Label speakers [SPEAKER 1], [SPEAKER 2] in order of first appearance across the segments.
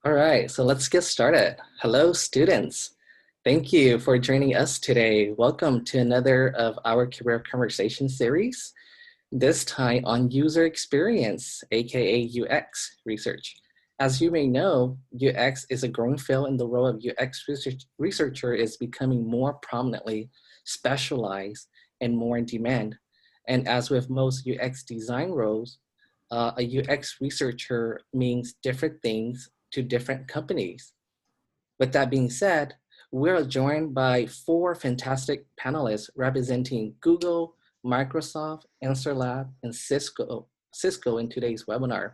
[SPEAKER 1] All right, so let's get started. Hello, students. Thank you for joining us today. Welcome to another of our career conversation series, this time on user experience, aka UX research. As you may know, UX is a growing field and the role of UX researcher is becoming more prominently specialized and more in demand. And as with most UX design roles, a UX researcher means different things to different companies. With that being said, we're joined by four fantastic panelists representing Google, Microsoft, AnswerLab, and Cisco in today's webinar.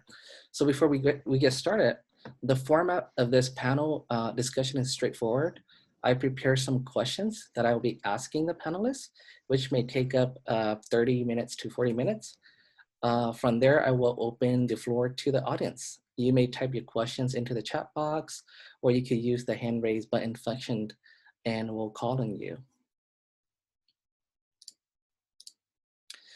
[SPEAKER 1] So before we get started, the format of this panel discussion is straightforward. I prepared some questions that I will be asking the panelists, which may take up 30 minutes to 40 minutes. From there, I will open the floor to the audience. You may type your questions into the chat box, or you could use the hand raise button function and we'll call on you.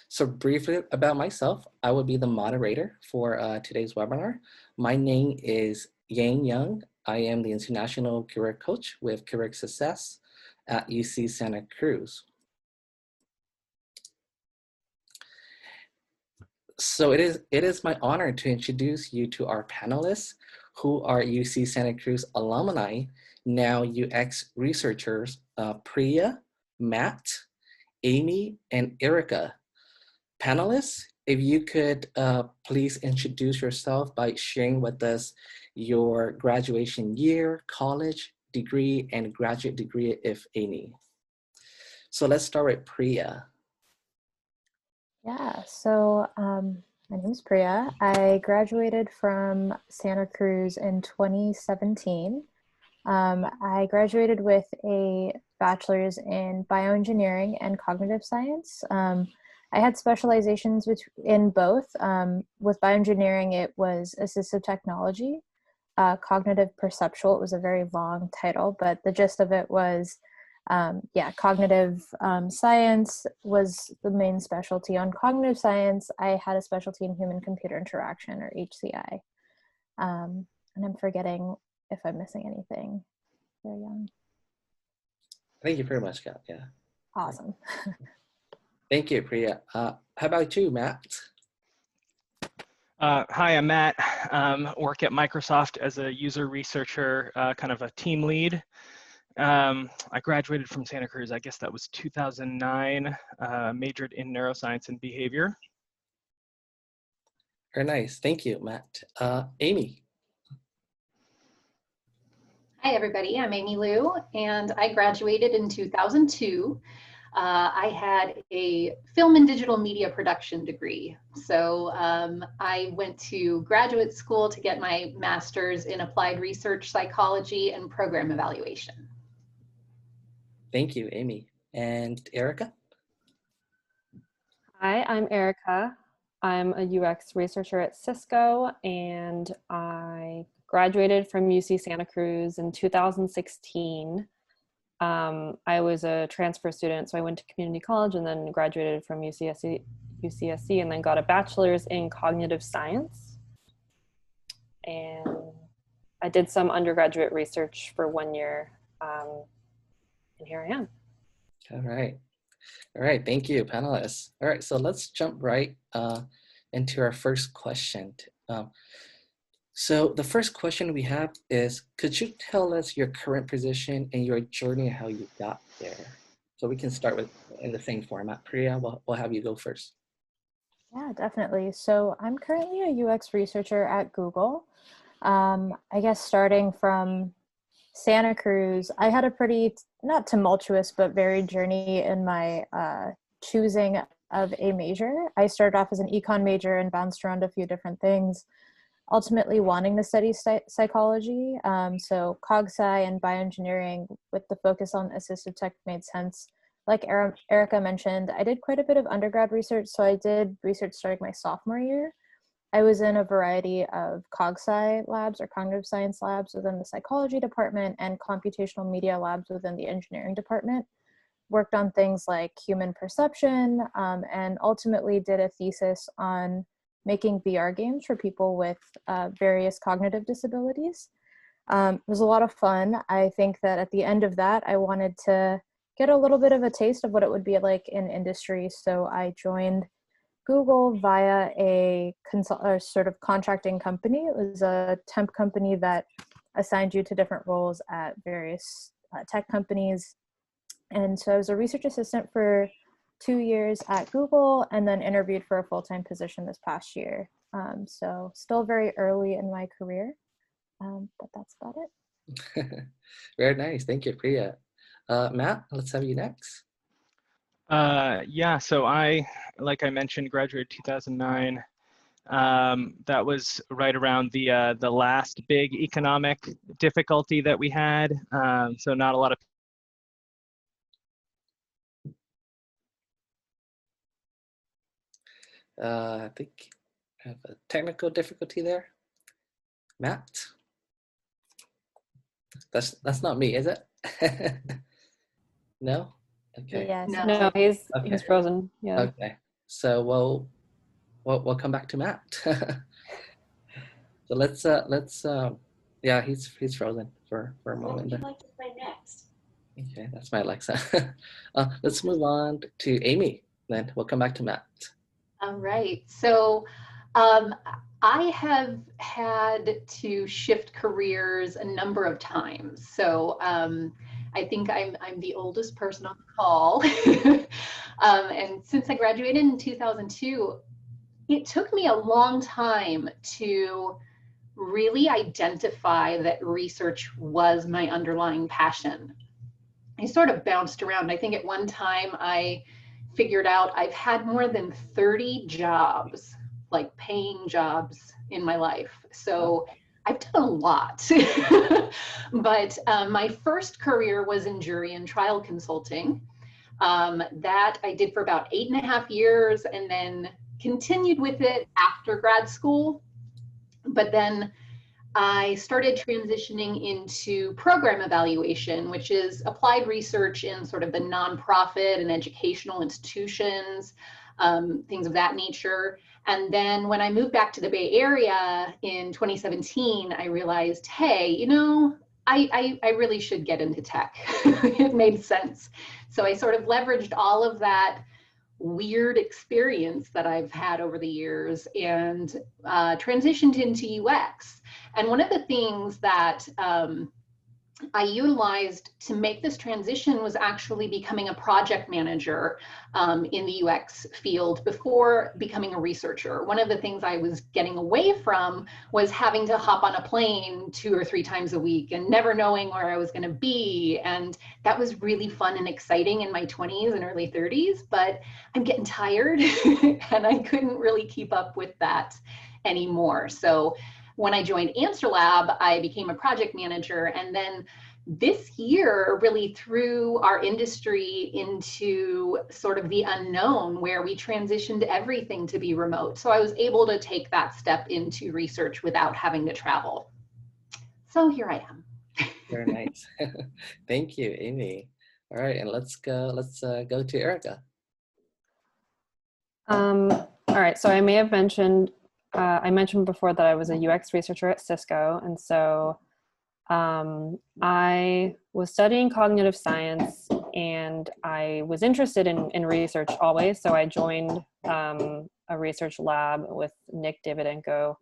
[SPEAKER 1] So briefly about myself, I will be the moderator for today's webinar. My name is Yeng. I am the International Career Coach with Career Success at UC Santa Cruz. So it is my honor to introduce you to our panelists who are UC Santa Cruz alumni, now UX researchers, Priya, Matt, Amy, and Erika. Panelists, if you could please introduce yourself by sharing with us your graduation year, college degree, and graduate degree, if any. So let's start with Priya.
[SPEAKER 2] Yeah, so my name is Priya. I graduated from Santa Cruz in 2017. I graduated with a bachelor's in bioengineering and cognitive science. I had specializations in both. With bioengineering, it was assistive technology, cognitive perceptual. It was a very long title, but the gist of it was cognitive science was the main specialty. On cognitive science, I had a specialty in human-computer interaction, or HCI. And I'm forgetting if I'm missing anything. Very young.
[SPEAKER 1] Thank you very much, Kat. Yeah.
[SPEAKER 2] Awesome.
[SPEAKER 1] Thank you, Priya. How about you, Matt?
[SPEAKER 3] Hi, I'm Matt. Work at Microsoft as a user researcher, kind of a team lead. I graduated from Santa Cruz, I guess that was 2009, majored in neuroscience and behavior.
[SPEAKER 1] Very nice, thank you, Matt. Amy.
[SPEAKER 4] Hi everybody, I'm Amy Liu, and I graduated in 2002. I had a film and digital media production degree. So I went to graduate school to get my master's in applied research psychology and program evaluation.
[SPEAKER 1] Thank you, Amy. And Erika?
[SPEAKER 5] Hi, I'm Erika. I'm a UX researcher at Cisco, and I graduated from UC Santa Cruz in 2016. I was a transfer student, so I went to community college and then graduated from UCSC and then got a bachelor's in cognitive science. And I did some undergraduate research for 1 year. And here I am.
[SPEAKER 1] All right, thank you, panelists. All right, so let's jump right into our first question. So the first question we have is, could you tell us your current position and your journey and how you got there? So we can start with in the same format. Priya, we'll have you go first.
[SPEAKER 2] Yeah, definitely. So I'm currently a UX researcher at Google. I guess starting from Santa Cruz, I had a pretty, not tumultuous, but varied journey in my choosing of a major. I started off as an econ major and bounced around a few different things, ultimately wanting to study psychology. So cog-sci and bioengineering with the focus on assistive tech made sense. Like Erika mentioned, I did quite a bit of undergrad research. So I did research starting my sophomore year. I was in a variety of cog-sci labs or cognitive science labs within the psychology department and computational media labs within the engineering department. Worked on things like human perception and ultimately did a thesis on making VR games for people with various cognitive disabilities. It was a lot of fun. I think that at the end of that, I wanted to get a little bit of a taste of what it would be like in industry. So I joined Google via a sort of contracting company. It was a temp company that assigned you to different roles at various tech companies. And so I was a research assistant for 2 years at Google, and then interviewed for a full-time position this past year. So still very early in my career, but that's about it.
[SPEAKER 1] Very nice. Thank you, Priya. Matt, let's have you next.
[SPEAKER 3] Yeah, so like I mentioned, graduated 2009. That was right around the last big economic difficulty that we had. So not a lot of
[SPEAKER 1] I think I have a technical difficulty there. Matt? That's not me, is it? No? Okay.
[SPEAKER 2] Yes.
[SPEAKER 5] No, he's frozen. Yeah.
[SPEAKER 1] Okay. So we'll come back to Matt. So let's yeah, he's frozen for a moment. What would you like to play next? Okay, that's my Alexa. Let's move on to Amy, then we'll come back to Matt.
[SPEAKER 4] All right. So I have had to shift careers a number of times. So I think I'm the oldest person on the call. And since I graduated in 2002, it took me a long time to really identify that research was my underlying passion. I sort of bounced around. I think at one time I figured out I've had more than 30 jobs, like paying jobs in my life. So I've done a lot. But my first career was in jury and trial consulting. That I did for about 8.5 years and then continued with it after grad school. But then I started transitioning into program evaluation, which is applied research in sort of the nonprofit and educational institutions, things of that nature. And then when I moved back to the Bay Area in 2017, I realized, hey, you know, I really should get into tech. It made sense. So I sort of leveraged all of that weird experience that I've had over the years and transitioned into UX. And one of the things that I utilized to make this transition was actually becoming a project manager in the UX field before becoming a researcher. One of the things I was getting away from was having to hop on a plane 2 or 3 times a week and never knowing where I was going to be. And that was really fun and exciting in my 20s and early 30s, but I'm getting tired and I couldn't really keep up with that anymore. So when I joined AnswerLab, I became a project manager, and then this year really threw our industry into sort of the unknown where we transitioned everything to be remote. So I was able to take that step into research without having to travel. So here I am.
[SPEAKER 1] Very nice. Thank you, Amy. All right, and let's go to Erika.
[SPEAKER 5] All right, so I may have mentioned, I mentioned before that I was a UX researcher at Cisco, and so I was studying cognitive science, and I was interested in research always, so I joined a research lab with Nick Davidenko,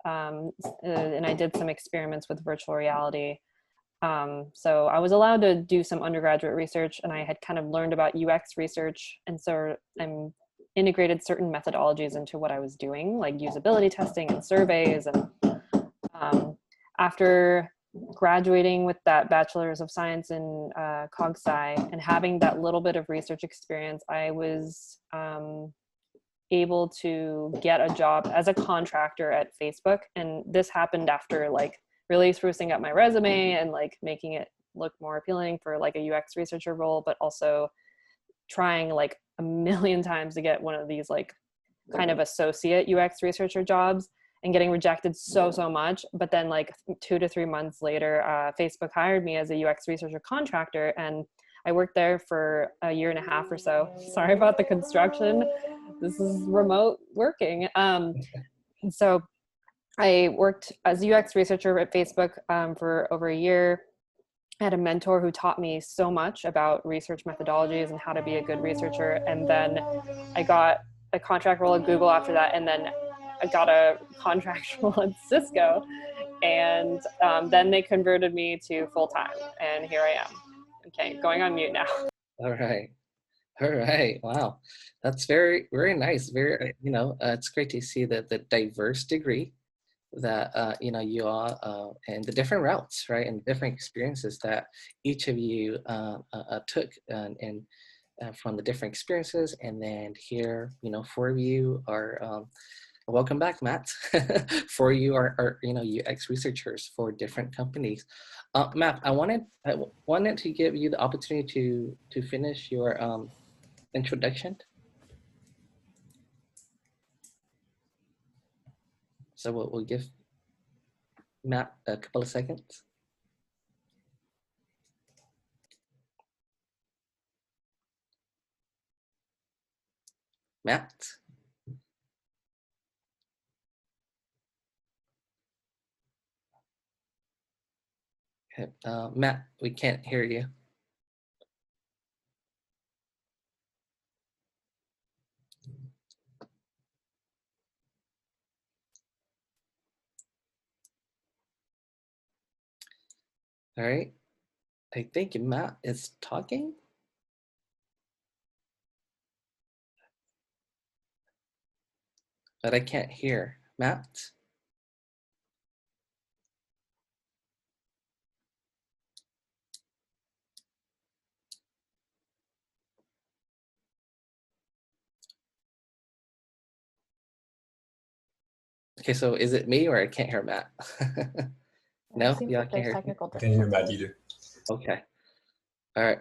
[SPEAKER 5] and I did some experiments with virtual reality. So I was allowed to do some undergraduate research, and I had kind of learned about UX research, and so I'm integrated certain methodologies into what I was doing, like usability testing and surveys. And after graduating with that bachelor's of science in cog sci and having that little bit of research experience, I was able to get a job as a contractor at Facebook. And this happened after like really sprucing up my resume and like making it look more appealing for like a UX researcher role, but also trying like a million times to get one of these like kind of associate UX researcher jobs and getting rejected so much. But then like 2 to 3 months later, Facebook hired me as a UX researcher contractor, and I worked there for 1.5 years or so. Sorry about the construction. This is remote working. So I worked as a UX researcher at Facebook for over a year. I had a mentor who taught me so much about research methodologies and how to be a good researcher. And then I got a contract role at Google after that. And then I got a contract role at Cisco. And then they converted me to full-time. And here I am. Okay, going on mute now.
[SPEAKER 1] All right. All right. Wow. That's very, very nice. Very, it's great to see the diverse degree that, you all, and the different routes, right? And different experiences that each of you took and from the different experiences. And then here, 4 of you are, welcome back, Matt. 4 of you are UX researchers for different companies. Matt, I wanted to give you the opportunity to finish your introduction. So we'll give Matt a couple of seconds. Matt? Okay. Matt, we can't hear you. All right. I think Matt is talking. But I can't hear. Matt? Okay, so is it me or I can't hear Matt? No,
[SPEAKER 2] Seems
[SPEAKER 1] yeah,
[SPEAKER 2] like
[SPEAKER 1] I can't
[SPEAKER 2] there's
[SPEAKER 1] hear.
[SPEAKER 2] technical
[SPEAKER 6] I can't hear Matt either.
[SPEAKER 1] Okay. All right.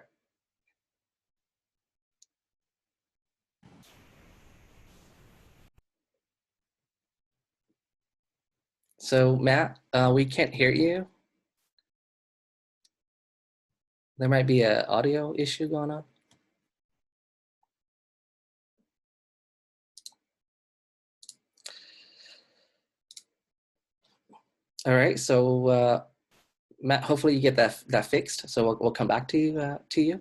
[SPEAKER 1] So Matt, we can't hear you. There might be an audio issue going on. All right, so Matt, hopefully you get that fixed. So we'll come back to you.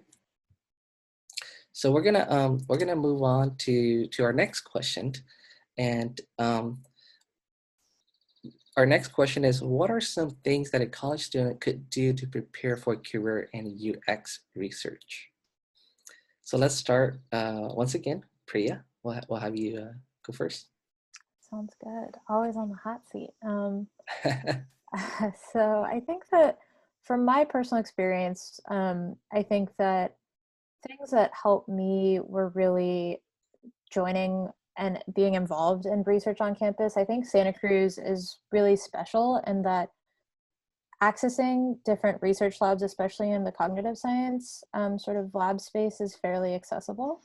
[SPEAKER 1] So we're gonna move on to our next question, and our next question is: what are some things that a college student could do to prepare for a career in UX research? So let's start once again. Priya, we'll have you go first.
[SPEAKER 2] Sounds good. Always on the hot seat. So I think that from my personal experience, I think that things that helped me were really joining and being involved in research on campus. I think Santa Cruz is really special in that accessing different research labs, especially in the cognitive science sort of lab space, is fairly accessible.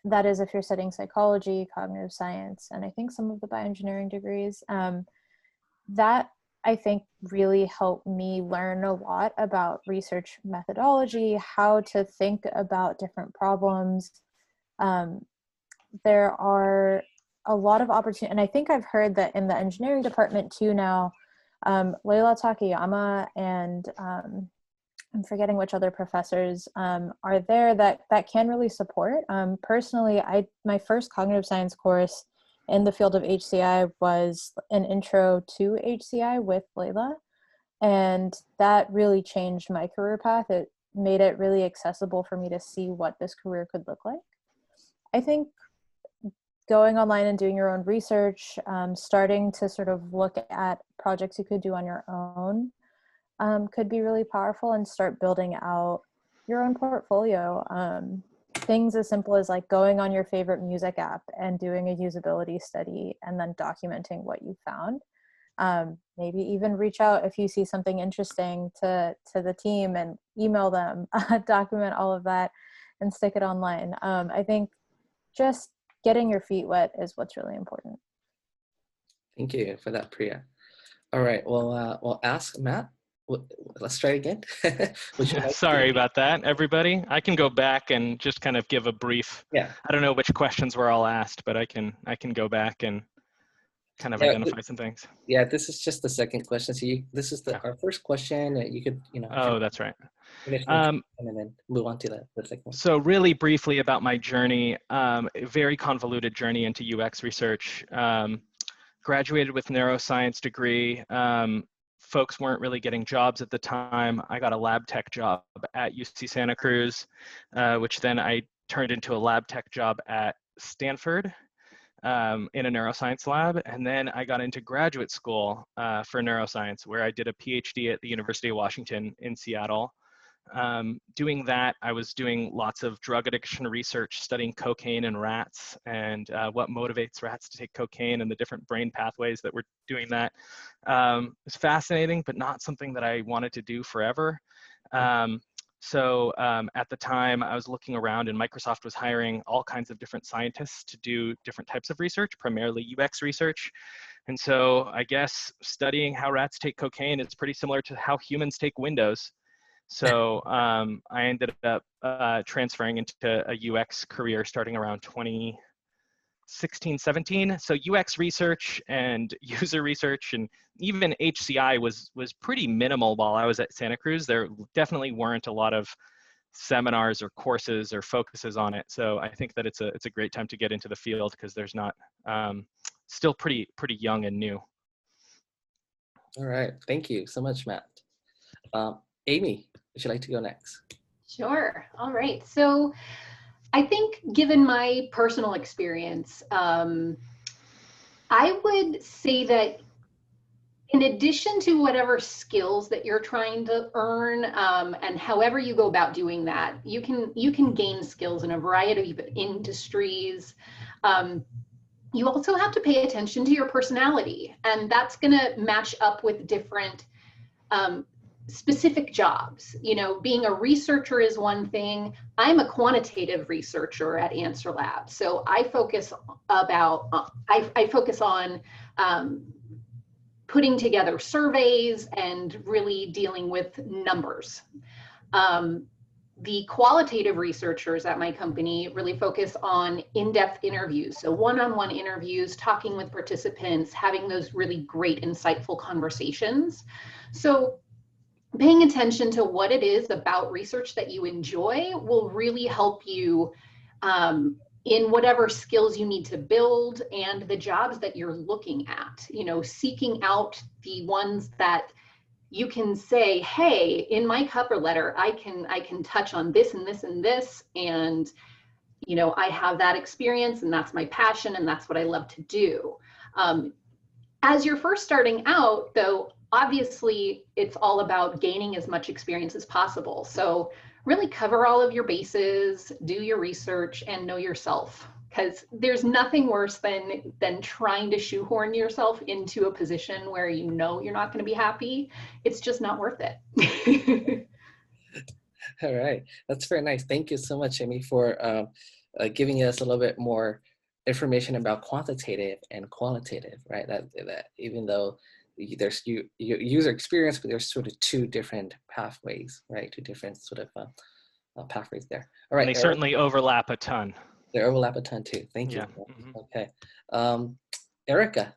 [SPEAKER 2] That is if you're studying psychology, cognitive science, and I think some of the bioengineering degrees. That I think really helped me learn a lot about research methodology, how to think about different problems. There are a lot of opportunities, and I think I've heard that in the engineering department too now, Leila Takayama and I'm forgetting which other professors are there that can really support. Personally, my first cognitive science course in the field of HCI was an intro to HCI with Leila, and that really changed my career path. It made it really accessible for me to see what this career could look like. I think going online and doing your own research, starting to sort of look at projects you could do on your own could be really powerful, and start building out your own portfolio. Things as simple as like going on your favorite music app and doing a usability study and then documenting what you found. Maybe even reach out if you see something interesting to the team and email them, document all of that and stick it online. I think just getting your feet wet is what's really important.
[SPEAKER 1] Thank you for that, Priya. All right, well, we'll ask Matt. Let's try again.
[SPEAKER 3] Sorry about that, everybody. I can go back and just kind of give a brief.
[SPEAKER 1] Yeah.
[SPEAKER 3] I don't know which questions were all asked, but I can go back and kind of
[SPEAKER 1] Yeah,
[SPEAKER 3] identify some things.
[SPEAKER 1] yeah, this is just the second question. So this is
[SPEAKER 3] Yeah.
[SPEAKER 1] our first question. You could,
[SPEAKER 3] Oh, that's right.
[SPEAKER 1] finish and then move on to the second one.
[SPEAKER 3] So really briefly about my journey, a very convoluted journey into UX research. Graduated with neuroscience degree. Folks weren't really getting jobs at the time. I got a lab tech job at UC Santa Cruz, which then I turned into a lab tech job at Stanford in a neuroscience lab. And then I got into graduate school for neuroscience, where I did a PhD at the University of Washington in Seattle. Doing that, I was doing lots of drug addiction research, studying cocaine in rats and what motivates rats to take cocaine and the different brain pathways that were doing that. It was fascinating, but not something that I wanted to do forever. So at the time, I was looking around and Microsoft was hiring all kinds of different scientists to do different types of research, primarily UX research. And so I guess studying how rats take cocaine is pretty similar to how humans take Windows. So I ended up transferring into a UX career starting around 2016, 17. So UX research and user research and even HCI was pretty minimal while I was at Santa Cruz. There definitely weren't a lot of seminars or courses or focuses on it. So I think that it's a great time to get into the field because there's not still pretty young and new.
[SPEAKER 1] All right, thank you so much, Matt. Amy, would you like to go next?
[SPEAKER 4] Sure. All right. So I think given my personal experience, I would say that in addition to whatever skills that you're trying to earn, and however you go about doing that, you can gain skills in a variety of industries. You also have to pay attention to your personality, and that's going to match up with different specific jobs. Being a researcher is one thing. I'm a quantitative researcher at AnswerLab, so I focus on putting together surveys and really dealing with numbers. The qualitative researchers at my company really focus on in-depth interviews, so one-on-one interviews, talking with participants, having those really great, insightful conversations. So paying attention to what it is about research that you enjoy will really help you in whatever skills you need to build and the jobs that you're looking at. Seeking out the ones that you can say, hey, in my cover letter, I can touch on this and this and this, and I have that experience and that's my passion and that's what I love to do. As you're first starting out, though, obviously it's all about gaining as much experience as possible. So really cover all of your bases, do your research, and know yourself, because there's nothing worse than trying to shoehorn yourself into a position where you're not going to be happy. It's just not worth it.
[SPEAKER 1] All right, that's very nice. Thank you so much, Amy, for giving us a little bit more information about quantitative and qualitative, right? That even though there's user experience, but there's sort of two different pathways, right? Two different sort of pathways there. All right.
[SPEAKER 3] And they certainly overlap a ton.
[SPEAKER 1] They overlap a ton too. Thank you.
[SPEAKER 3] Yeah. Mm-hmm.
[SPEAKER 1] Okay. Erika.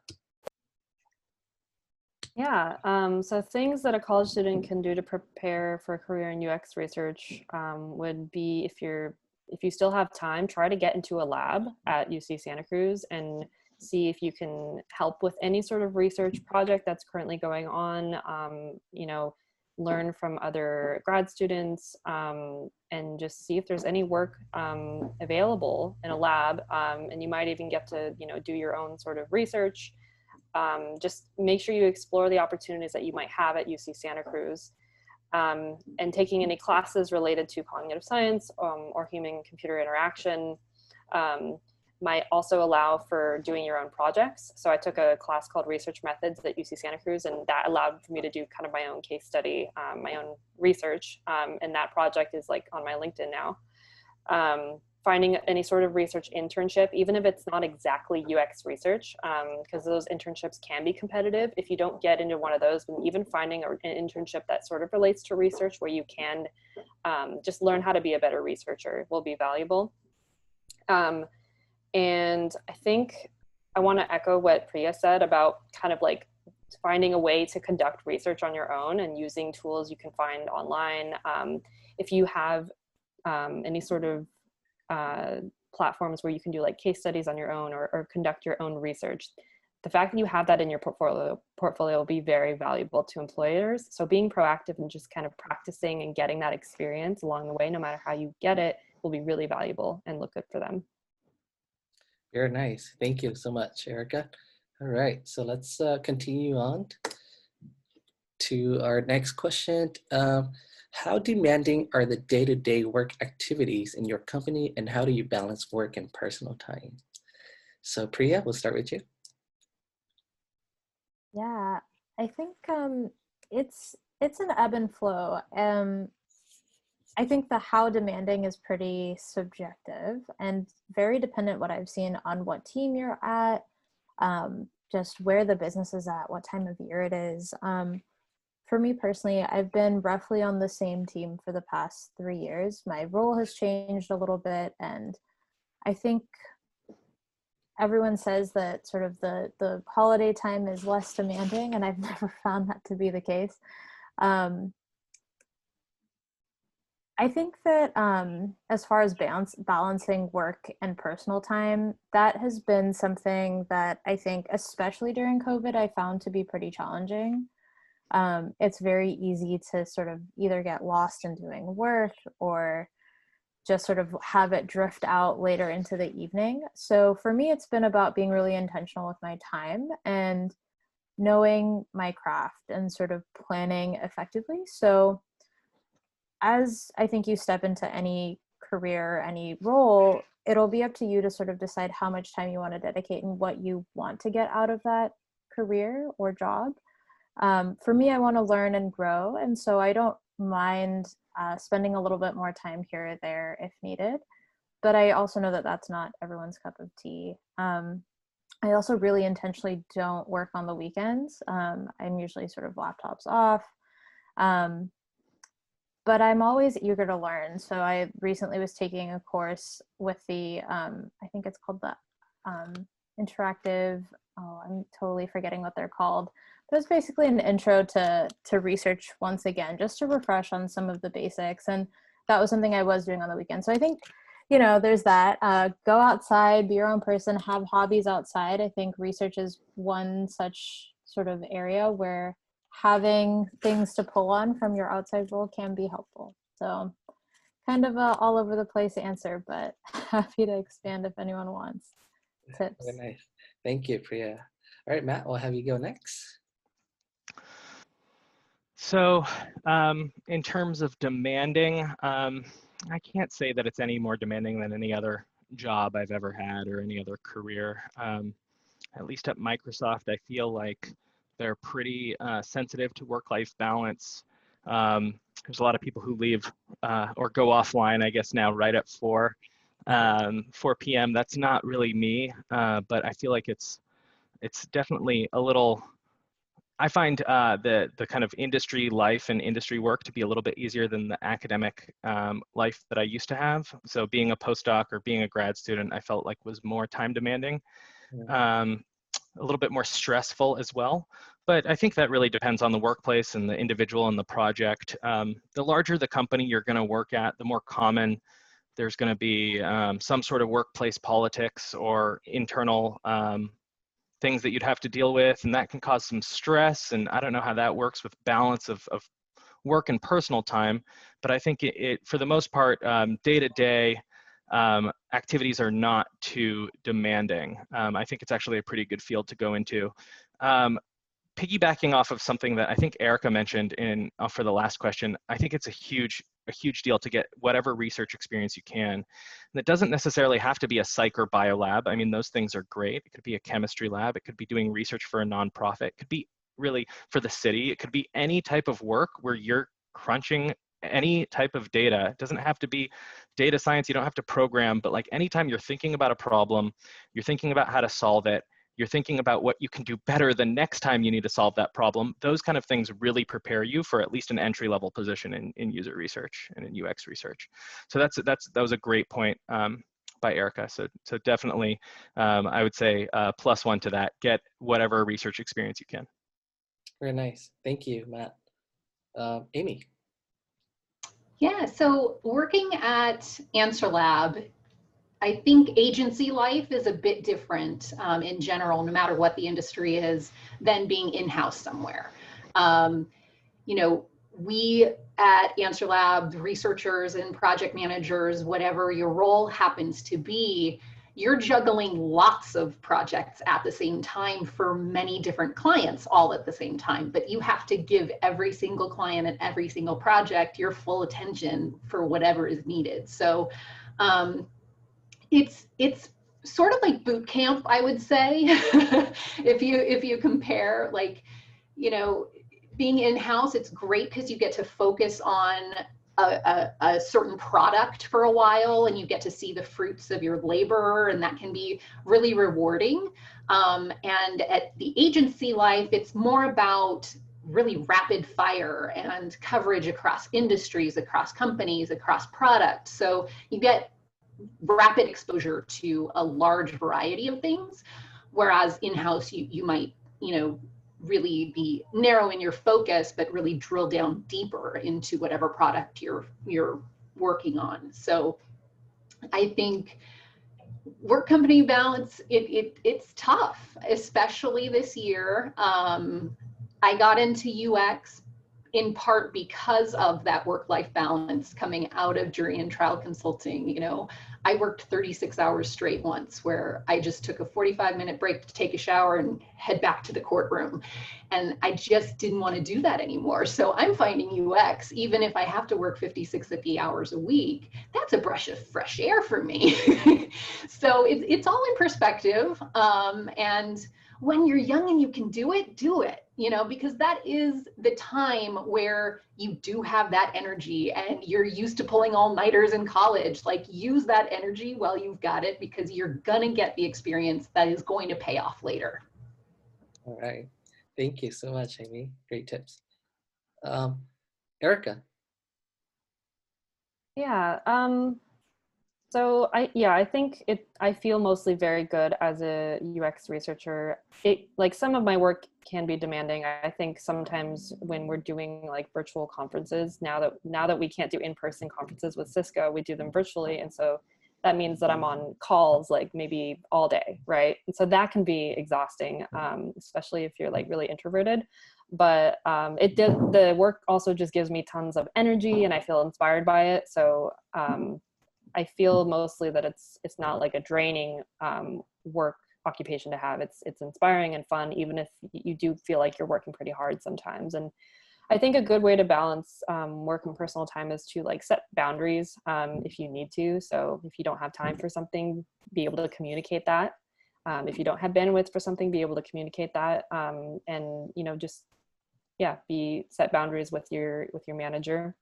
[SPEAKER 5] Yeah, so things that a college student can do to prepare for a career in UX research would be, if you still have time, try to get into a lab at UC Santa Cruz and see if you can help with any sort of research project that's currently going on, learn from other grad students, and just see if there's any work available in a lab. And you might even get to, do your own sort of research. Just make sure you explore the opportunities that you might have at UC Santa Cruz. And taking any classes related to cognitive science or human-computer interaction might also allow for doing your own projects. So I took a class called Research Methods at UC Santa Cruz, and that allowed for me to do kind of my own case study, my own research, and that project is like on my LinkedIn now. Finding any sort of research internship, even if it's not exactly UX research, because those internships can be competitive. If you don't get into one of those, then even finding an internship that sort of relates to research where you can just learn how to be a better researcher will be valuable. And I think I want to echo what Priya said about kind of like finding a way to conduct research on your own and using tools you can find online. If you have any sort of platforms where you can do like case studies on your own or conduct your own research, the fact that you have that in your portfolio will be very valuable to employers. So being proactive and just kind of practicing and getting that experience along the way, no matter how you get it, will be really valuable and look good for them.
[SPEAKER 1] Very nice. Thank you so much, Erika. All right, so let's continue on to our next question. How demanding are the day-to-day work activities in your company, and how do you balance work and personal time? So Priya, we'll start with you.
[SPEAKER 2] Yeah, I think it's an ebb and flow. I think the how demanding is pretty subjective and very dependent what I've seen on what team you're at, just where the business is at, what time of year it is. For me personally, I've been roughly on the same team for the past 3 years. My role has changed a little bit, and I think everyone says that sort of the holiday time is less demanding, and I've never found that to be the case. I think that as far as balancing work and personal time, that has been something that I think, especially during COVID, I found to be pretty challenging. It's very easy to sort of either get lost in doing work or just sort of have it drift out later into the evening. So for me, it's been about being really intentional with my time and knowing my craft and sort of planning effectively. So as I think you step into any career, any role, it'll be up to you to sort of decide how much time you want to dedicate and what you want to get out of that career or job. For me, I want to learn and grow. And so I don't mind spending a little bit more time here or there if needed. But I also know that that's not everyone's cup of tea. I also really intentionally don't work on the weekends. I'm usually sort of laptops off. But I'm always eager to learn. So I recently was taking a course with the, I think it's called the interactive, I'm totally forgetting what they're called. But it's basically an intro to research once again, just to refresh on some of the basics. And that was something I was doing on the weekend. So I think, you know, there's that. Go outside, be your own person, have hobbies outside. I think research is one such sort of area where having things to pull on from your outside role can be helpful. So kind of a all over the place answer, but happy to expand if anyone wants tips.
[SPEAKER 1] Very nice. Thank you, Priya. All right, Matt, we'll have you go next.
[SPEAKER 3] So in terms of demanding, I can't say that it's any more demanding than any other job I've ever had or any other career. At least at Microsoft, I feel like they're pretty sensitive to work-life balance. There's a lot of people who leave or go offline, I guess now, right at 4 p.m. That's not really me, but I feel like it's definitely a little. I find the kind of industry life and industry work to be a little bit easier than the academic life that I used to have. So being a postdoc or being a grad student, I felt like was more time demanding. A little bit more stressful as well. But I think that really depends on the workplace and the individual and the project. The larger the company you're going to work at, the more common there's going to be some sort of workplace politics or internal things that you'd have to deal with, and that can cause some stress. And I don't know how that works with balance of work and personal time, but I think it for the most part, day-to-day activities are not too demanding. I think it's actually a pretty good field to go into. Piggybacking off of something that I think Erika mentioned for the last question, I think it's a huge deal to get whatever research experience you can. And it doesn't necessarily have to be a psych or bio lab. I mean, those things are great. It could be a chemistry lab. It could be doing research for a nonprofit. It could be really for the city. It could be any type of work where you're crunching any type of data. It doesn't have to be data science. You don't have to program, but like anytime you're thinking about a problem, you're thinking about how to solve it, you're thinking about what you can do better the next time you need to solve that problem, those kind of things really prepare you for at least an entry-level position in user research and in UX research. So that was a great point. by Erika. So definitely, I would say +1 to that. Get whatever research experience you can.
[SPEAKER 1] Very nice. Thank you, Matt. Amy.
[SPEAKER 4] Yeah, so working at AnswerLab, I think agency life is a bit different in general, no matter what the industry is, than being in-house somewhere. You know, we at AnswerLab, researchers and project managers, whatever your role happens to be, you're juggling lots of projects at the same time for many different clients all at the same time, but you have to give every single client and every single project your full attention for whatever is needed. So it's sort of like boot camp, I would say. if you compare, like, you know, being in-house, it's great because you get to focus on a certain product for a while, and you get to see the fruits of your labor, and that can be really rewarding. And at the agency life, it's more about really rapid fire and coverage across industries, across companies, across products. So you get rapid exposure to a large variety of things, whereas in-house you might, you know, really be narrow in your focus, but really drill down deeper into whatever product you're working on. So I think work company balance, it's tough, especially this year. I got into UX in part because of that work-life balance coming out of jury and trial consulting. You know, I worked 36 hours straight once, where I just took a 45-minute break to take a shower and head back to the courtroom. And I just didn't want to do that anymore. So I'm finding UX, even if I have to work 56, 50 hours a week, that's a breath of fresh air for me. So it's all in perspective. And when you're young and you can do it, you know, because that is the time where you do have that energy and you're used to pulling all-nighters in college. Like, use that energy while you've got it, because you're gonna get the experience that is going to pay off later.
[SPEAKER 1] All right. Thank you so much, Amy. Great tips. Erika.
[SPEAKER 5] Yeah. So I think I feel mostly very good as a UX researcher. Like, some of my work can be demanding. I think sometimes when we're doing like virtual conferences, now that we can't do in-person conferences with Cisco, we do them virtually. And so that means that I'm on calls like maybe all day, right? And so that can be exhausting, especially if you're like really introverted. But the work also just gives me tons of energy and I feel inspired by it. So I feel mostly that it's not like a draining work occupation to have. It's inspiring and fun, even if you do feel like you're working pretty hard sometimes. And I think a good way to balance work and personal time is to like set boundaries if you need to. So if you don't have time for something, be able to communicate that. If you don't have bandwidth for something, be able to communicate that. And, you know, just, yeah, set boundaries with your manager.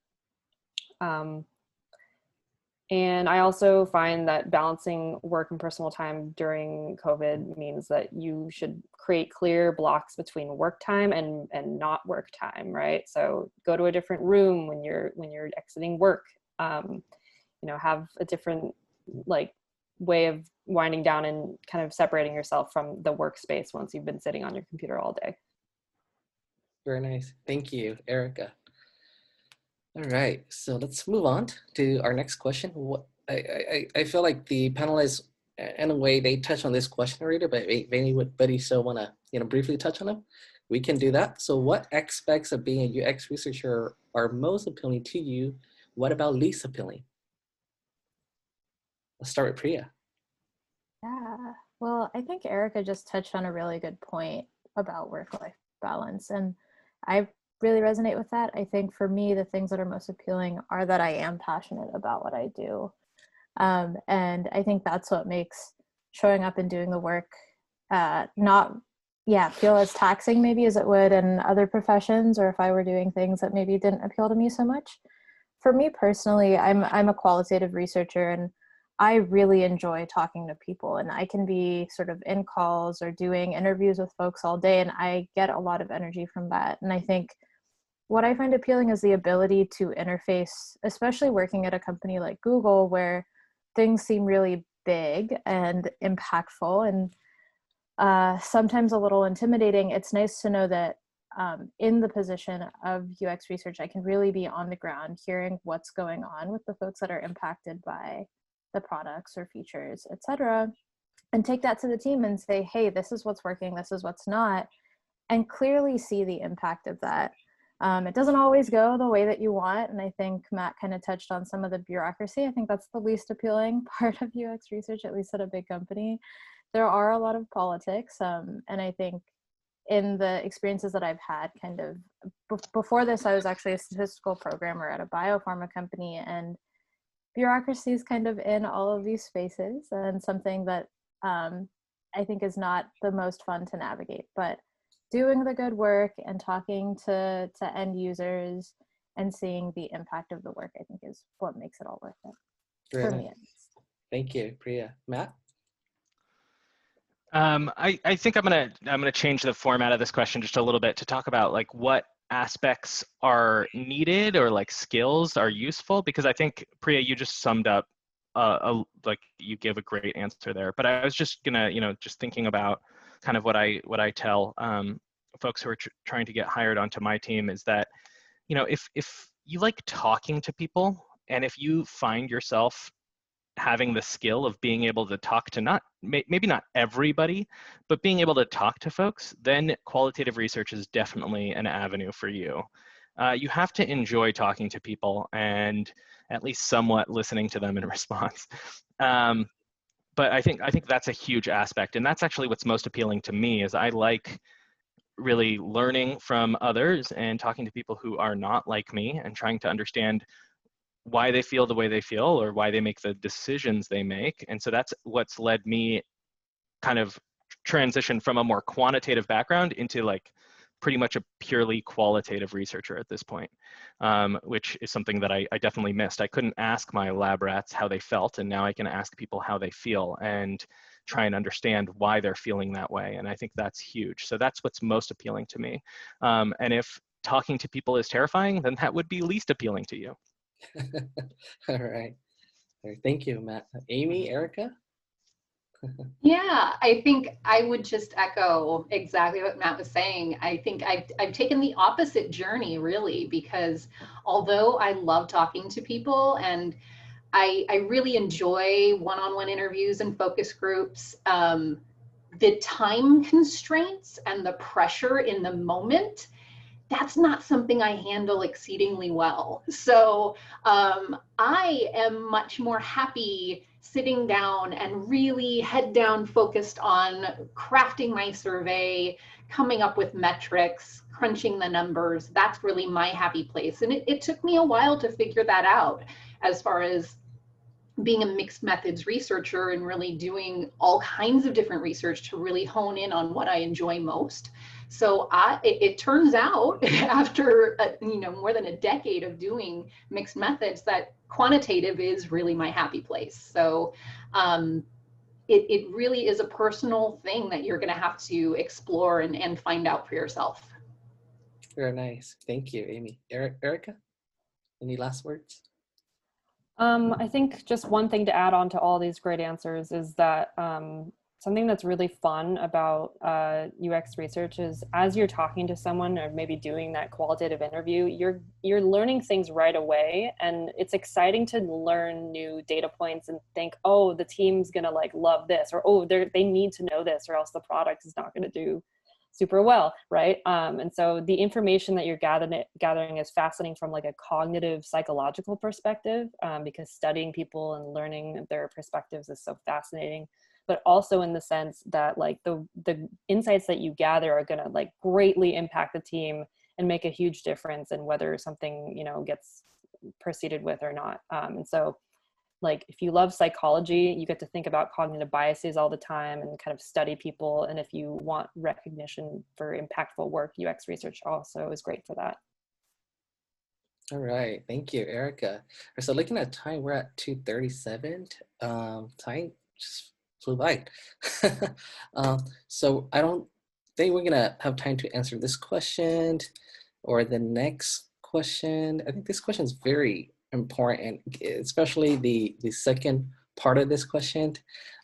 [SPEAKER 5] And I also find that balancing work and personal time during COVID means that you should create clear blocks between work time and not work time, right? So go to a different room when you're exiting work. You know, have a different like way of winding down and kind of separating yourself from the workspace once you've been sitting on your computer all day.
[SPEAKER 1] Very nice. Thank you, Erika. All right, so let's move on to our next question. I feel like the panelists, in a way, they touched on this question already, but if anybody still want to, you know, briefly touch on them, we can do that. So what aspects of being a UX researcher are most appealing to you? What about least appealing? Let's start with Priya.
[SPEAKER 2] Yeah, well, I think Erika just touched on a really good point about work-life balance, and I really resonate with that. I think for me, the things that are most appealing are that I am passionate about what I do. And I think that's what makes showing up and doing the work not feel as taxing maybe as it would in other professions, or if I were doing things that maybe didn't appeal to me so much. For me personally, I'm a qualitative researcher, and I really enjoy talking to people, and I can be sort of in calls or doing interviews with folks all day, and I get a lot of energy from that. And I think what I find appealing is the ability to interface, especially working at a company like Google, where things seem really big and impactful and sometimes a little intimidating, it's nice to know that in the position of UX research, I can really be on the ground hearing what's going on with the folks that are impacted by the products or features, et cetera, and take that to the team and say, hey, this is what's working, this is what's not, and clearly see the impact of that. It doesn't always go the way that you want, and I think Matt kind of touched on some of the bureaucracy. I think that's the least appealing part of UX research, at least at a big company. There are a lot of politics, and I think in the experiences that I've had, kind of before this, I was actually a statistical programmer at a biopharma company, and bureaucracy is kind of in all of these spaces, and something that I think is not the most fun to navigate. But doing the good work and talking to end users and seeing the impact of the work, I think, is what makes it all worth it.
[SPEAKER 1] Really?
[SPEAKER 2] For me, at least.
[SPEAKER 1] Thank you, Priya. Matt?
[SPEAKER 3] I think I'm gonna change the format of this question just a little bit to talk about like what aspects are needed or like skills are useful, because I think Priya, you just summed up like you give a great answer there. But I was just gonna, just thinking about kind of what I tell folks who are trying to get hired onto my team is that, if you like talking to people, and if you find yourself having the skill of being able to talk to maybe not everybody, but being able to talk to folks, then qualitative research is definitely an avenue for you. You have to enjoy talking to people and at least somewhat listening to them in response. But I think that's a huge aspect, and that's actually what's most appealing to me. Is I like really learning from others and talking to people who are not like me and trying to understand why they feel the way they feel or why they make the decisions they make. And so that's what's led me kind of transition from a more quantitative background into like pretty much a purely qualitative researcher at this point, which is something that I definitely missed. I couldn't ask my lab rats how they felt, and now I can ask people how they feel and try and understand why they're feeling that way. And I think that's huge. So that's what's most appealing to me. And if talking to people is terrifying, then that would be least appealing to you.
[SPEAKER 1] All right. Thank you, Matt. Amy, Erika?
[SPEAKER 4] Yeah, I think I would just echo exactly what Matt was saying. I think I've taken the opposite journey, really, because although I love talking to people and I really enjoy one-on-one interviews and focus groups, the time constraints and the pressure in the moment, that's not something I handle exceedingly well. So I am much more happy sitting down and really head down focused on crafting my survey, coming up with metrics, crunching the numbers. That's really my happy place. And it took me a while to figure that out as far as being a mixed methods researcher and really doing all kinds of different research to really hone in on what I enjoy most. So it turns out after more than a decade of doing mixed methods that quantitative is really my happy place. So it really is a personal thing that you're going to have to explore and find out for yourself.
[SPEAKER 1] Very nice. Thank you, Amy. Erika, any last words?
[SPEAKER 5] I think just one thing to add on to all these great answers is that something that's really fun about UX research is as you're talking to someone or maybe doing that qualitative interview, you're learning things right away, and it's exciting to learn new data points and think, oh, the team's gonna like love this, or oh, they need to know this, or else the product is not gonna do super well, right? And so the information that you're gathering is fascinating from like a cognitive psychological perspective, because studying people and learning their perspectives is so fascinating, but also in the sense that like the insights that you gather are going to like greatly impact the team and make a huge difference in whether something, gets proceeded with or not. And so like if you love psychology, you get to think about cognitive biases all the time and kind of study people. And if you want recognition for impactful work, UX research also is great for that.
[SPEAKER 1] All right, thank you, Erika. So looking at time, we're at 2:37. Time just flew by. So I don't think we're gonna have time to answer this question or the next question. I think this question is very important, especially the second part of this question.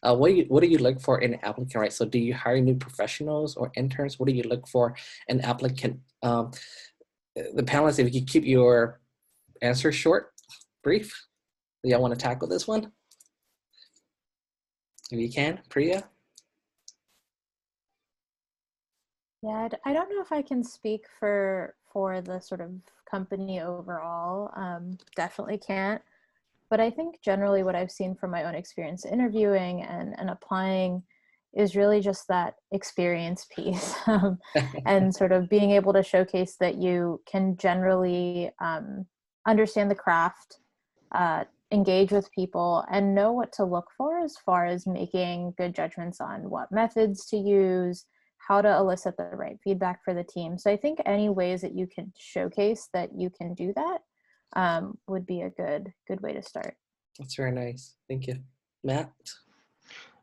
[SPEAKER 1] What do you look for in an applicant, right? So do you hire new professionals or interns? What do you look for in an applicant? The panelists, if you could keep your answer short, brief. Do y'all want to tackle this one? If you can, Priya.
[SPEAKER 2] Yeah, I don't know if I can speak for the sort of company overall. Definitely can't. But I think generally what I've seen from my own experience interviewing and applying is really just that experience piece and sort of being able to showcase that you can generally understand the craft, engage with people, and know what to look for as far as making good judgments on what methods to use, how to elicit the right feedback for the team. So I think any ways that you can showcase that you can do that would be a good way to start.
[SPEAKER 1] That's very nice. Thank you. Matt?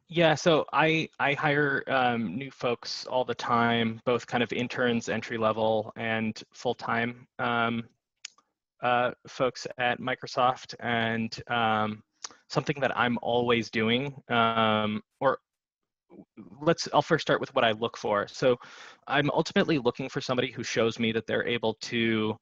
[SPEAKER 3] Yeah, so I hire new folks all the time, both kind of interns, entry level, and full-time folks at Microsoft. And something that I'm always doing, I'll first start with what I look for. So I'm ultimately looking for somebody who shows me that they're able to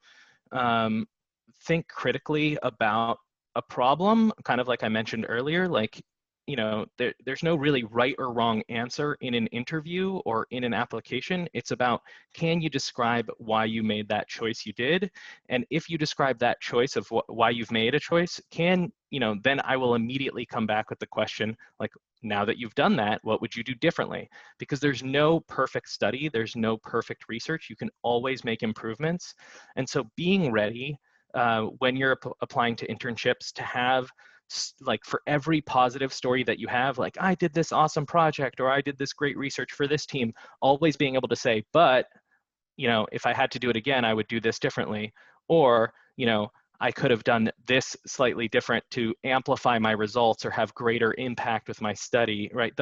[SPEAKER 3] think critically about a problem, kind of like I mentioned earlier. Like, you know, there's no really right or wrong answer in an interview or in an application. It's about, can you describe why you made that choice you did? And if you describe that choice of why you've made a choice, then I will immediately come back with the question, like, now that you've done that, what would you do differently? Because there's no perfect study, there's no perfect research. You can always make improvements. And so being ready when you're applying to internships to have, like, for every positive story that you have, like, I did this awesome project, or I did this great research for this team, always being able to say, but, if I had to do it again, I would do this differently. Or, I could have done this slightly different to amplify my results or have greater impact with my study, right?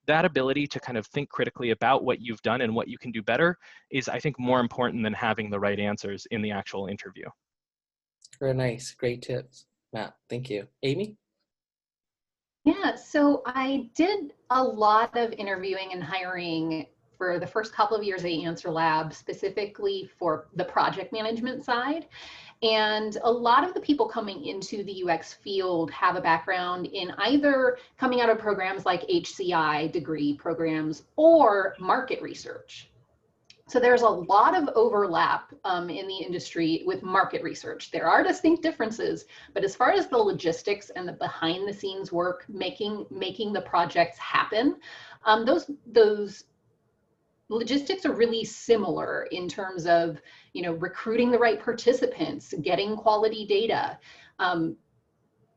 [SPEAKER 3] That ability to kind of think critically about what you've done and what you can do better is, I think, more important than having the right answers in the actual interview.
[SPEAKER 1] Very nice. Great tips, Matt. Thank you. Amy?
[SPEAKER 4] Yeah, so I did a lot of interviewing and hiring for the first couple of years at AnswerLab, specifically for the project management side. And a lot of the people coming into the UX field have a background in either coming out of programs like HCI degree programs or market research. So there's a lot of overlap in the industry with market research. There are distinct differences, but as far as the logistics and the behind the scenes work, making the projects happen, those logistics are really similar in terms of, recruiting the right participants, getting quality data.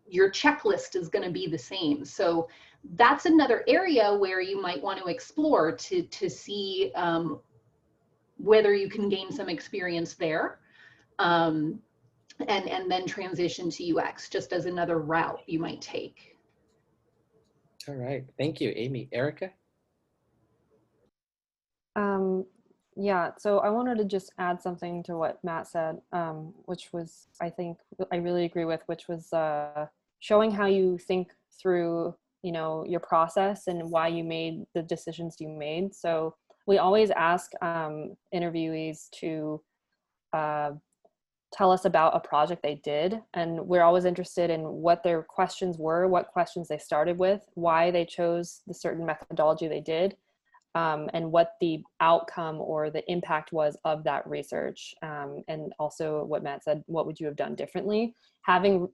[SPEAKER 4] Your checklist is going to be the same. So that's another area where you might want to explore to see whether you can gain some experience there, and then transition to UX just as another route you might take.
[SPEAKER 1] All right. Thank you, Amy. Erika?
[SPEAKER 5] Yeah, so I wanted to just add something to what Matt said, which was, I think, I really agree with, which was showing how you think through, your process and why you made the decisions you made. So we always ask interviewees to tell us about a project they did, and we're always interested in what their questions were, what questions they started with, why they chose the certain methodology they did, and what the outcome or the impact was of that research. And also what Matt said, what would you have done differently? Having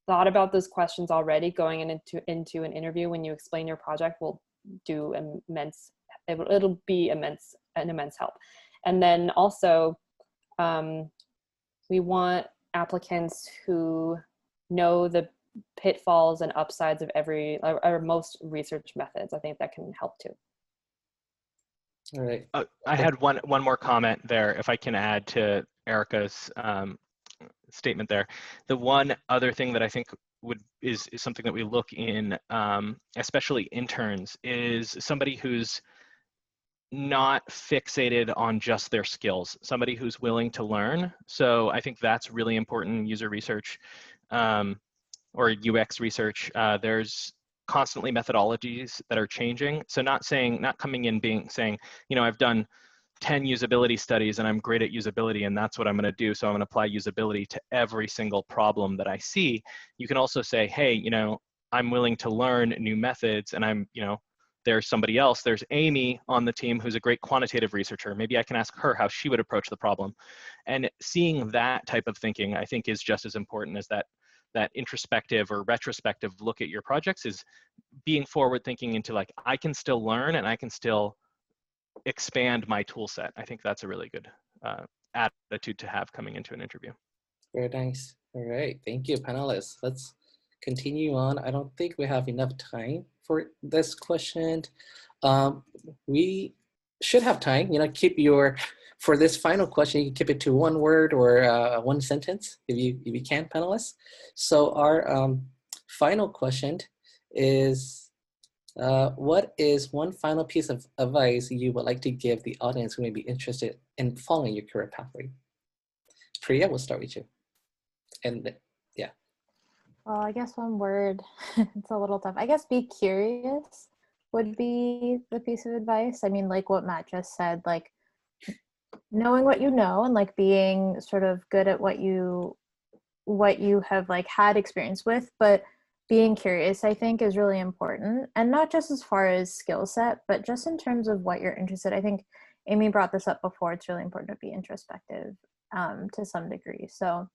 [SPEAKER 5] thought about those questions already going into an interview when you explain your project will do it'll be an immense help. And then also we want applicants who know the pitfalls and upsides of or most research methods. I think that can help too.
[SPEAKER 1] All right.
[SPEAKER 3] I had one more comment there, if I can add to Erika's statement there. The one other thing that I think is something that we look in, especially interns, is somebody who's not fixated on just their skills, somebody who's willing to learn. So I think that's really important in user research. or UX research, there's constantly methodologies that are changing. So not coming in saying, I've done 10 usability studies and I'm great at usability and that's what I'm going to do. So I'm going to apply usability to every single problem that I see. You can also say, hey, I'm willing to learn new methods, and there's somebody else, there's Amy on the team who's a great quantitative researcher. Maybe I can ask her how she would approach the problem. And seeing that type of thinking, I think, is just as important as that introspective or retrospective look at your projects, is being forward thinking into like, I can still learn and I can still expand my tool set. I think that's a really good attitude to have coming into an interview.
[SPEAKER 1] Very nice. All right, thank you, panelists. Let's continue on. I don't think we have enough time for this question. We should have time, for this final question, you can keep it to one word or one sentence if you can, panelists. So our final question is, what is one final piece of advice you would like to give the audience who may be interested in following your career pathway? Priya, we'll start with you. And yeah.
[SPEAKER 2] Well, I guess one word, it's a little tough. I guess be curious would be the piece of advice. I mean, like what Matt just said, like knowing what you know and like being sort of good at what you have like had experience with, but being curious, I think, is really important. And not just as far as skill set, but just in terms of what you're interested. I think Amy brought this up before. It's really important to be introspective to some degree. So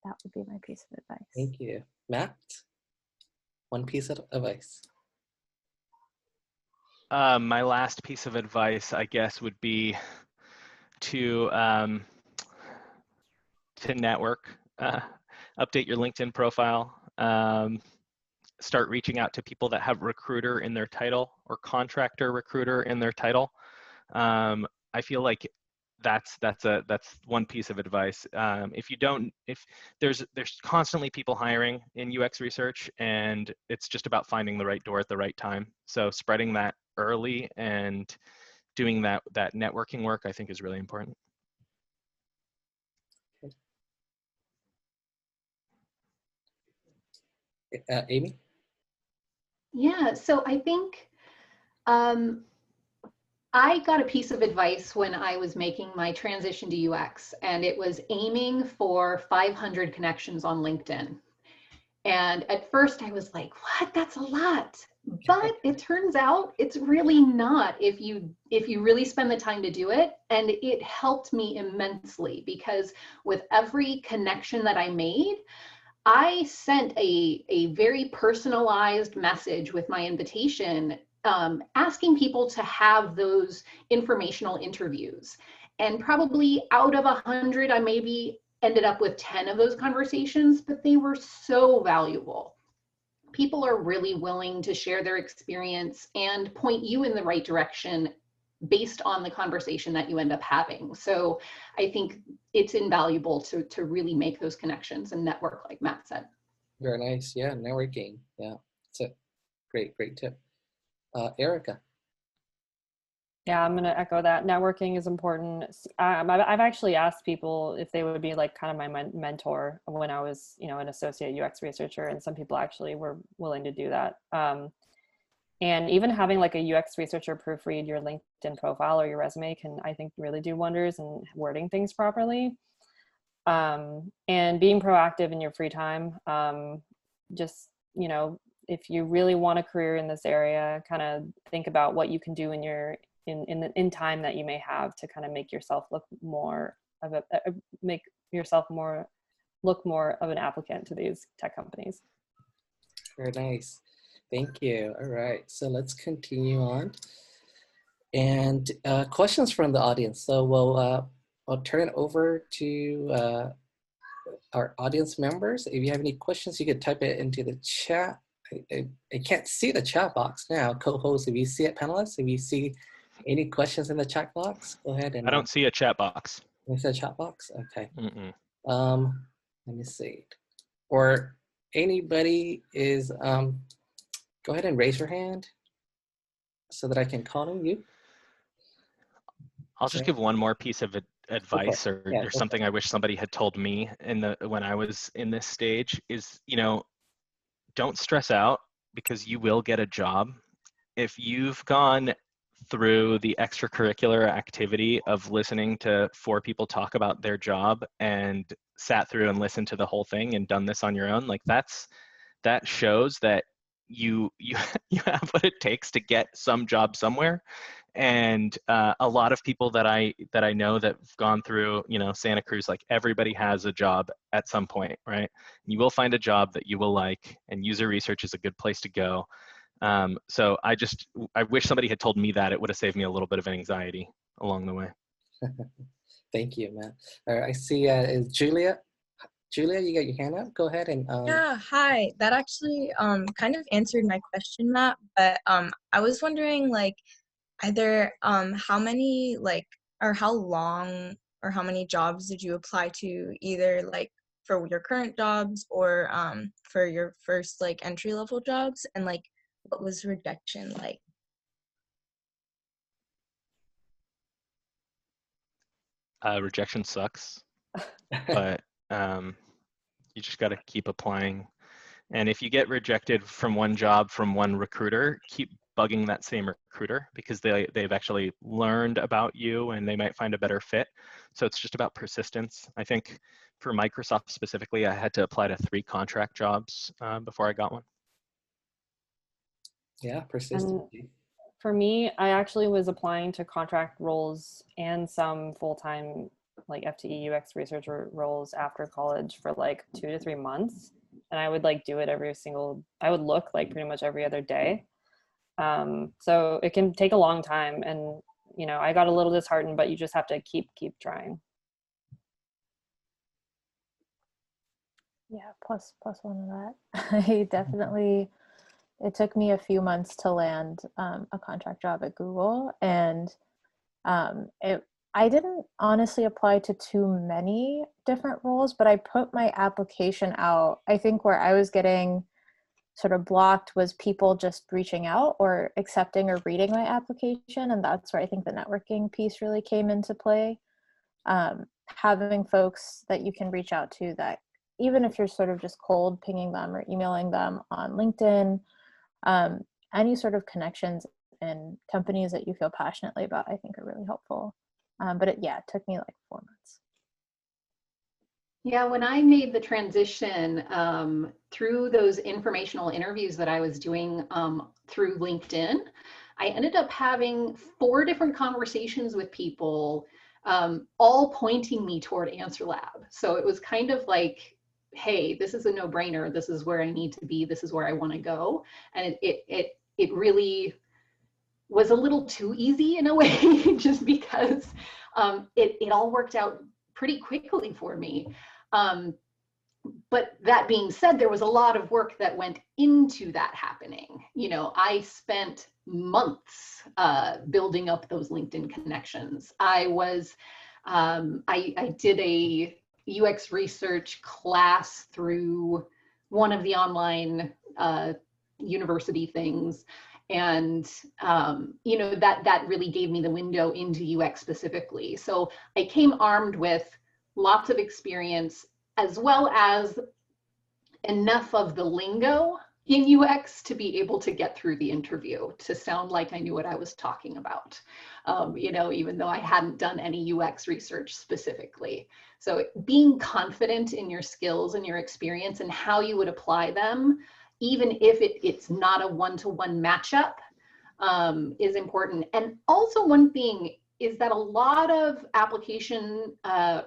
[SPEAKER 2] that would be my piece of advice.
[SPEAKER 1] Thank you. Matt, one piece of advice.
[SPEAKER 3] My last piece of advice, I guess, would be to network, update your LinkedIn profile, start reaching out to people that have recruiter in their title or contractor recruiter in their title. I feel like that's one piece of advice. If there's constantly people hiring in UX research, and it's just about finding the right door at the right time. So spreading that early and doing that networking work, I think, is really important.
[SPEAKER 1] Amy?
[SPEAKER 4] Yeah, so I think I got a piece of advice when I was making my transition to UX, and it was aiming for 500 connections on LinkedIn. And at first I was like, what? That's a lot. But it turns out it's really not if you really spend the time to do it. And it helped me immensely, because with every connection that I made, I sent a very personalized message with my invitation, asking people to have those informational interviews. And probably out of 100, I maybe ended up with 10 of those conversations, but they were so valuable. People are really willing to share their experience and point you in the right direction based on the conversation that you end up having. So I think it's invaluable to really make those connections and network, like Matt said.
[SPEAKER 1] Very nice. Yeah, networking. Yeah, it's a great tip. Erika.
[SPEAKER 5] Yeah, I'm going to echo that. Networking is important. I've actually asked people if they would be like kind of my mentor when I was, an associate UX researcher, and some people actually were willing to do that. And even having like a UX researcher proofread your LinkedIn profile or your resume can, I think, really do wonders in wording things properly. And being proactive in your free time. Just, if you really want a career in this area, kind of think about what you can do in time that you may have to kind of make yourself look more of an applicant to these tech companies.
[SPEAKER 1] Very nice. Thank you. All right, so let's continue on. And questions from the audience. So I'll turn it over to our audience members. If you have any questions, you can type it into the chat. I can't see the chat box now. Co-host, if you see it, panelists, if you see any questions in the chat box, go ahead and.
[SPEAKER 3] I don't see a chat box.
[SPEAKER 1] You see a chat box? Okay.
[SPEAKER 3] Mm-mm.
[SPEAKER 1] Let me see. Or anybody is, go ahead and raise your hand so that I can call on you.
[SPEAKER 3] I'll just give one more piece of advice, or something I wish somebody had told me when I was in this stage is, don't stress out, because you will get a job. If you've gone through the extracurricular activity of listening to 4 people talk about their job and sat through and listened to the whole thing and done this on your own, like that shows that you have what it takes to get some job somewhere. And a lot of people that I know that have gone through, you know, Santa Cruz, like everybody has a job at some point, right? You will find a job that you will like, and user research is a good place to go. So I wish somebody had told me that. It would have saved me a little bit of anxiety along the way.
[SPEAKER 1] Thank you, Matt. I see is Julia. Julia, you got your hand up? Go ahead and
[SPEAKER 6] Yeah, hi. That actually kind of answered my question, Matt, but I was wondering, like, either how many, like, or how long or how many jobs did you apply to, either like for your current jobs or for your first like entry level jobs, and like what was rejection like?
[SPEAKER 3] Rejection sucks, but you just got to keep applying. And if you get rejected from one job from one recruiter, keep bugging that same recruiter, because they've actually learned about you and they might find a better fit. So it's just about persistence. I think for Microsoft specifically, I had to apply to 3 contract jobs before I got one.
[SPEAKER 1] Yeah, persistence.
[SPEAKER 5] For me, I actually was applying to contract roles and some full-time like FTE UX researcher roles after college for like 2 to 3 months. And I would like do it I would look like pretty much every other day. So it can take a long time, and, you know, I got a little disheartened, but you just have to keep trying.
[SPEAKER 2] Yeah, plus one of that. I definitely, it took me a few months to land a contract job at Google, and I didn't honestly apply to too many different roles, but I put my application out. I think where I was getting sort of blocked was people just reaching out or accepting or reading my application, and that's where I think the networking piece really came into play. Having folks that you can reach out to, that even if you're sort of just cold pinging them or emailing them on LinkedIn, any sort of connections in companies that you feel passionately about, I think are really helpful. But it took me like 4 months.
[SPEAKER 4] Yeah, when I made the transition through those informational interviews that I was doing through LinkedIn, I ended up having 4 different conversations with people, all pointing me toward AnswerLab. So it was kind of like, hey, this is a no-brainer. This is where I need to be. This is where I want to go. And it really was a little too easy in a way, just because it all worked out pretty quickly for me. But that being said, there was a lot of work that went into that happening. You know, I spent months building up those LinkedIn connections. I did a UX research class through one of the online university things. And, you know, that really gave me the window into UX specifically. So I came armed with lots of experience, as well as enough of the lingo in UX to be able to get through the interview, to sound like I knew what I was talking about, you know, even though I hadn't done any UX research specifically. So being confident in your skills and your experience and how you would apply them, even if it's not a one-to-one matchup, is important. And also one thing is that a lot of application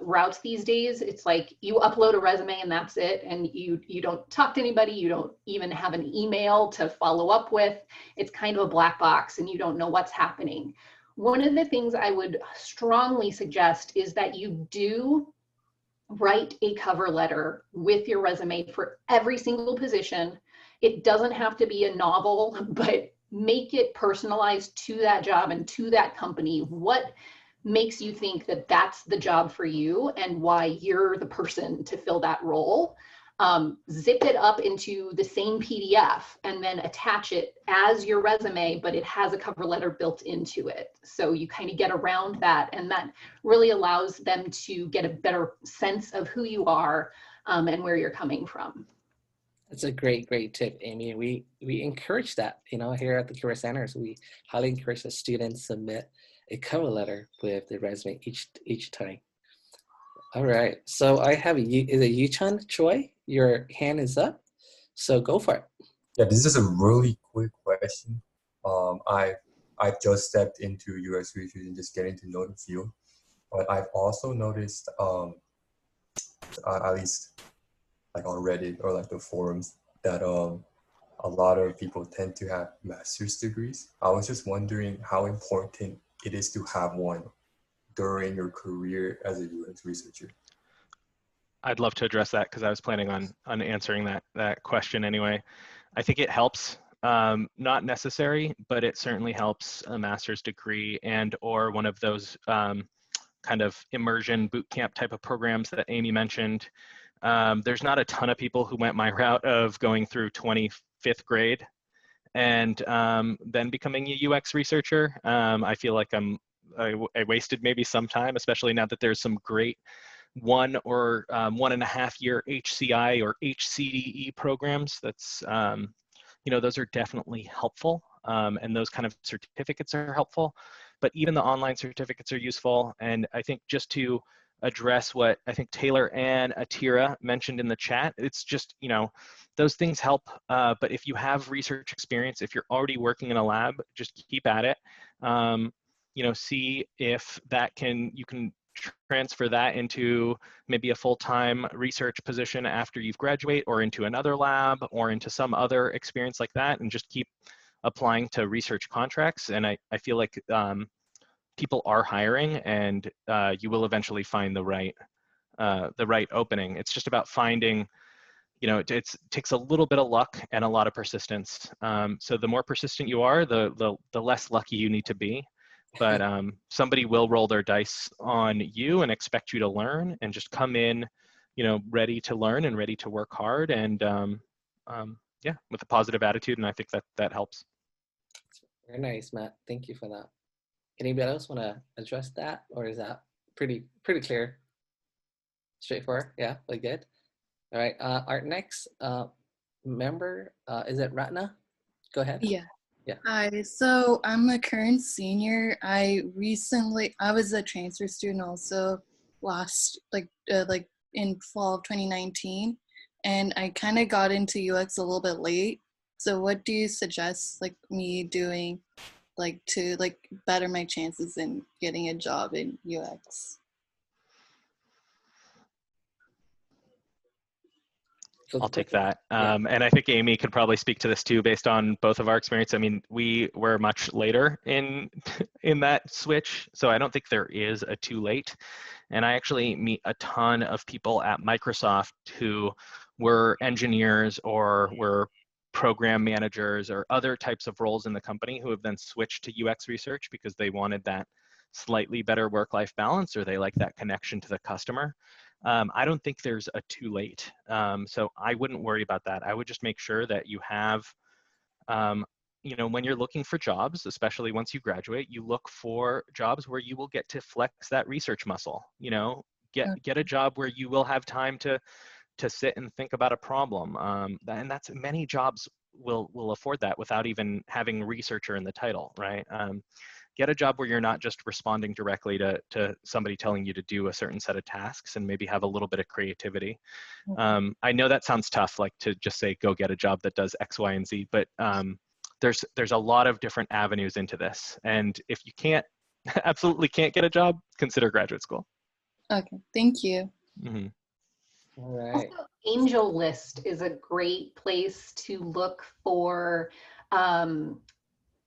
[SPEAKER 4] routes these days, it's like you upload a resume and that's it, and you don't talk to anybody, you don't even have an email to follow up with. It's kind of a black box and you don't know what's happening. One of the things I would strongly suggest is that you do write a cover letter with your resume for every single position. It doesn't have to be a novel, but make it personalized to that job and to that company. What makes you think that that's the job for you and why you're the person to fill that role? Zip it up into the same PDF and then attach it as your resume, but it has a cover letter built into it. So you kind of get around that, and that really allows them to get a better sense of who you are and where you're coming from.
[SPEAKER 1] That's a great, great tip, Amy. We encourage that, here at the Career Centers. We highly encourage the students submit a cover letter with the resume each time. All right, so I have is it Yuchan Choi? Your hand is up, so go for it.
[SPEAKER 7] Yeah, this is a really quick question. I've just stepped into UX research and just getting to know the field, but I've also noticed, at least like on Reddit or like the forums, that a lot of people tend to have master's degrees. I was just wondering how important it is to have one during your career as a UX researcher.
[SPEAKER 3] I'd love to address that because I was planning on answering that question anyway. I think it helps, not necessary, but it certainly helps a master's degree and or one of those kind of immersion bootcamp type of programs that Amy mentioned. There's not a ton of people who went my route of going through 25th grade and then becoming a UX researcher. I feel like I wasted maybe some time, especially now that there's some great 1 or 1.5 year HCI or HCDE programs. That's, those are definitely helpful. And those kind of certificates are helpful, but even the online certificates are useful. And I think just to address what I think Taylor and Atira mentioned in the chat, it's just, those things help. But if you have research experience, if you're already working in a lab, just keep at it. See if you can transfer that into maybe a full-time research position after you've graduate, or into another lab, or into some other experience like that, and just keep applying to research contracts. And I feel like people are hiring, and you will eventually find the right opening. It's just about finding, it takes a little bit of luck and a lot of persistence. So the more persistent you are, the less lucky you need to be. But somebody will roll their dice on you and expect you to learn, and just come in, ready to learn and ready to work hard, and yeah, with a positive attitude. And I think that helps.
[SPEAKER 1] Very nice, Matt. Thank you for that. Anybody else want to address that, or is that pretty clear? Straightforward? Yeah, really good. All right. Our next member, is it Ratna? Go ahead.
[SPEAKER 8] Yeah.
[SPEAKER 1] Yeah.
[SPEAKER 8] Hi, so I'm a current senior. I was a transfer student also last, like in fall of 2019, and I kind of got into UX a little bit late. So what do you suggest me doing to better my chances in getting a job in UX?
[SPEAKER 3] I'll take that. And I think Amy could probably speak to this too, based on both of our experience. I mean, we were much later in that switch, so I don't think there is a too late. And I actually meet a ton of people at Microsoft who were engineers or were program managers or other types of roles in the company, who have then switched to UX research because they wanted that slightly better work-life balance, or they like that connection to the customer. I don't think there's a too late. So I wouldn't worry about that. I would just make sure that you have, when you're looking for jobs, especially once you graduate, you look for jobs where you will get to flex that research muscle. Get a job where you will have time to sit and think about a problem. And that's, many jobs will afford that without even having researcher in the title, right? Get a job where you're not just responding directly to somebody telling you to do a certain set of tasks, and maybe have a little bit of creativity. I know that sounds tough, like to just say, go get a job that does X, Y, and Z, but there's a lot of different avenues into this. And if you absolutely can't get a job, consider graduate school.
[SPEAKER 8] Okay, thank you.
[SPEAKER 3] Mm-hmm.
[SPEAKER 1] All right.
[SPEAKER 4] Also, Angel List is a great place to look for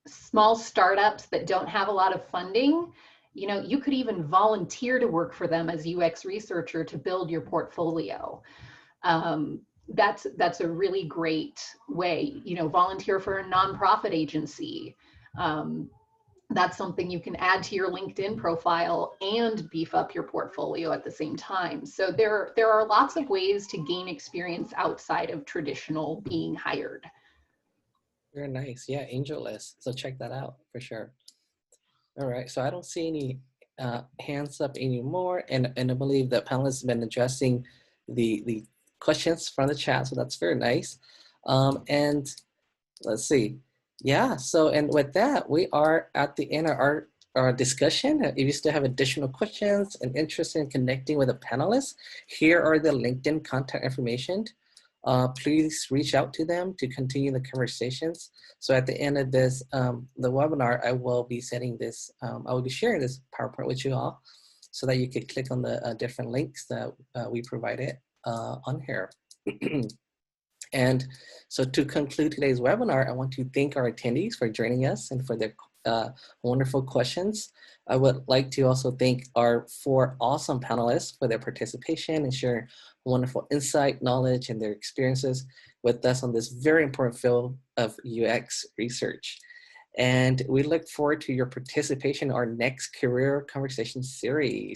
[SPEAKER 4] small startups that don't have a lot of funding. You could even volunteer to work for them as UX researcher to build your portfolio. That's a really great way. Volunteer for a nonprofit agency. That's something you can add to your LinkedIn profile and beef up your portfolio at the same time. So there are lots of ways to gain experience outside of traditional being hired.
[SPEAKER 1] Very nice. Yeah, Angel List. So check that out for sure. All right. So I don't see any hands up anymore, and I believe that panelists have been addressing the questions from the chat, so that's very nice. And let's see. Yeah, so and with that, we are at the end of our discussion. If you still have additional questions and interest in connecting with a panelist, here are the LinkedIn contact information. Please reach out to them to continue the conversations. So at the end of this, the webinar, I will be sending this, I will be sharing this PowerPoint with you all so that you can click on the different links that we provided on here. And so to conclude today's webinar, I want to thank our attendees for joining us and for their wonderful questions. I would like to also thank our 4 awesome panelists for their participation and sharing wonderful insight, knowledge, and their experiences with us on this very important field of UX research. And we look forward to your participation in our next career conversation series.